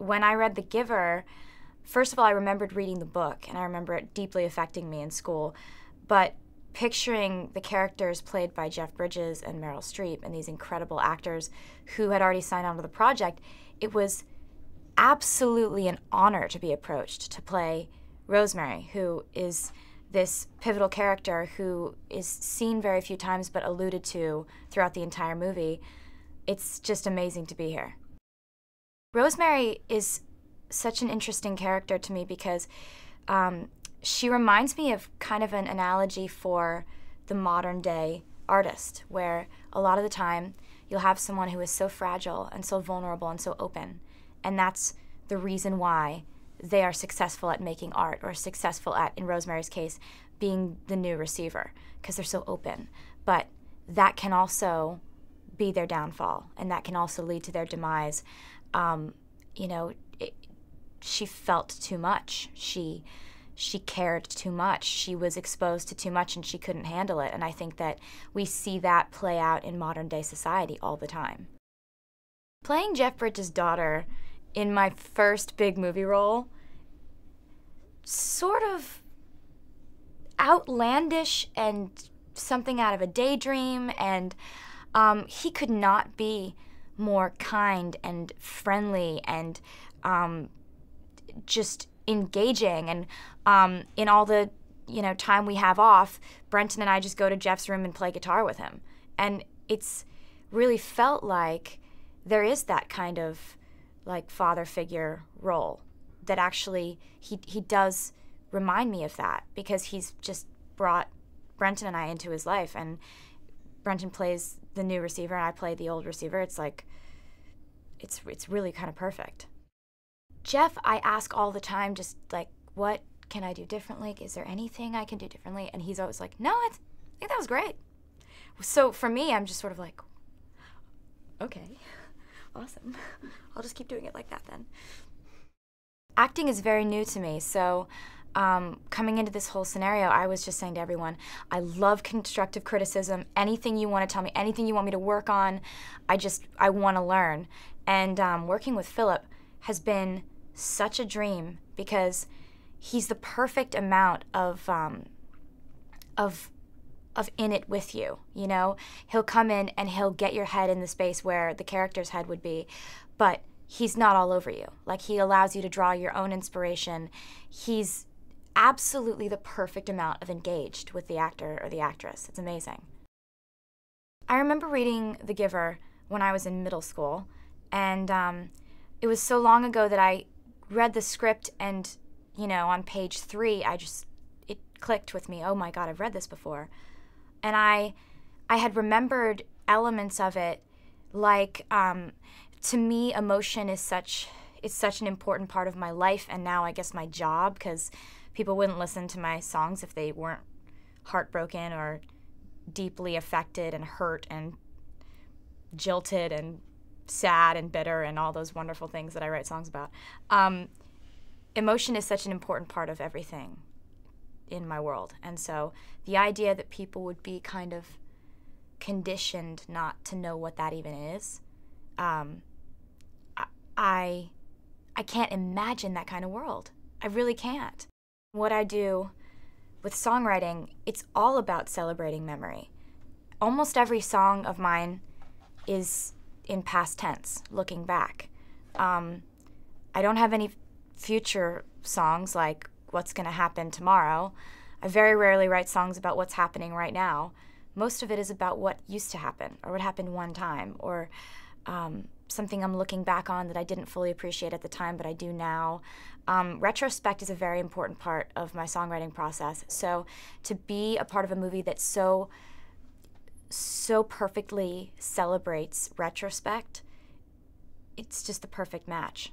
when I read The Giver, first of all, I remembered reading the book, and I remember it deeply affecting me in school. But picturing the characters played by Jeff Bridges and Meryl Streep and these incredible actors who had already signed on to the project, it was absolutely an honor to be approached to play Rosemary, who is this pivotal character who is seen very few times but alluded to throughout the entire movie. It's just amazing to be here. Rosemary is such an interesting character to me because she reminds me of kind of an analogy for the modern day artist, where a lot of the time you'll have someone who is so fragile and so vulnerable and so open, and that's the reason why they are successful at making art, or successful at, in Rosemary's case, being the new receiver, because they're so open. But that can also be their downfall, and that can also lead to their demise. You know, she felt too much. She cared too much. She was exposed to too much, and she couldn't handle it. And I think that we see that play out in modern day society all the time. Playing Jeff Bridges' daughter in my first big movie role, sort of outlandish and something out of a daydream, and he could not be more kind and friendly and just engaging. And in all the time we have off, Brenton and I just go to Jeff's room and play guitar with him. And it's really felt like there is that kind of like father figure role that actually he does remind me of that, because he's just brought Brenton and I into his life, and Brenton plays the new receiver and I play the old receiver. It's like, it's really kind of perfect. Jeff, I ask all the time, just like, what can I do differently? Is there anything I can do differently? And he's always like, no, I think that was great. So for me, I'm just sort of like, okay, awesome. I'll just keep doing it like that then. Acting is very new to me, so coming into this whole scenario, I was just saying to everyone, I love constructive criticism. Anything you want to tell me, anything you want me to work on, I want to learn. And working with Philip has been such a dream, because he's the perfect amount of in it with you, you know? He'll come in and he'll get your head in the space where the character's head would be, but he's not all over you. Like, he allows you to draw your own inspiration. He's absolutely the perfect amount of engaged with the actor or the actress. It's amazing. I remember reading The Giver when I was in middle school, and it was so long ago that I read the script, and on page 3, it clicked with me. Oh my God, I've read this before. And I had remembered elements of it, like, to me, emotion is such an important part of my life, and now I guess my job, because people wouldn't listen to my songs if they weren't heartbroken or deeply affected and hurt and jilted and sad and bitter and all those wonderful things that I write songs about. Emotion is such an important part of everything in my world. And so the idea that people would be kind of conditioned not to know what that even is, I can't imagine that kind of world. I really can't. What I do with songwriting, it's all about celebrating memory. Almost every song of mine is in past tense, looking back. I don't have any future songs like what's going to happen tomorrow. I very rarely write songs about what's happening right now. Most of it is about what used to happen, or what happened one time, or something I'm looking back on that I didn't fully appreciate at the time, but I do now. Retrospect is a very important part of my songwriting process. So to be a part of a movie that so perfectly celebrates retrospect, it's just the perfect match.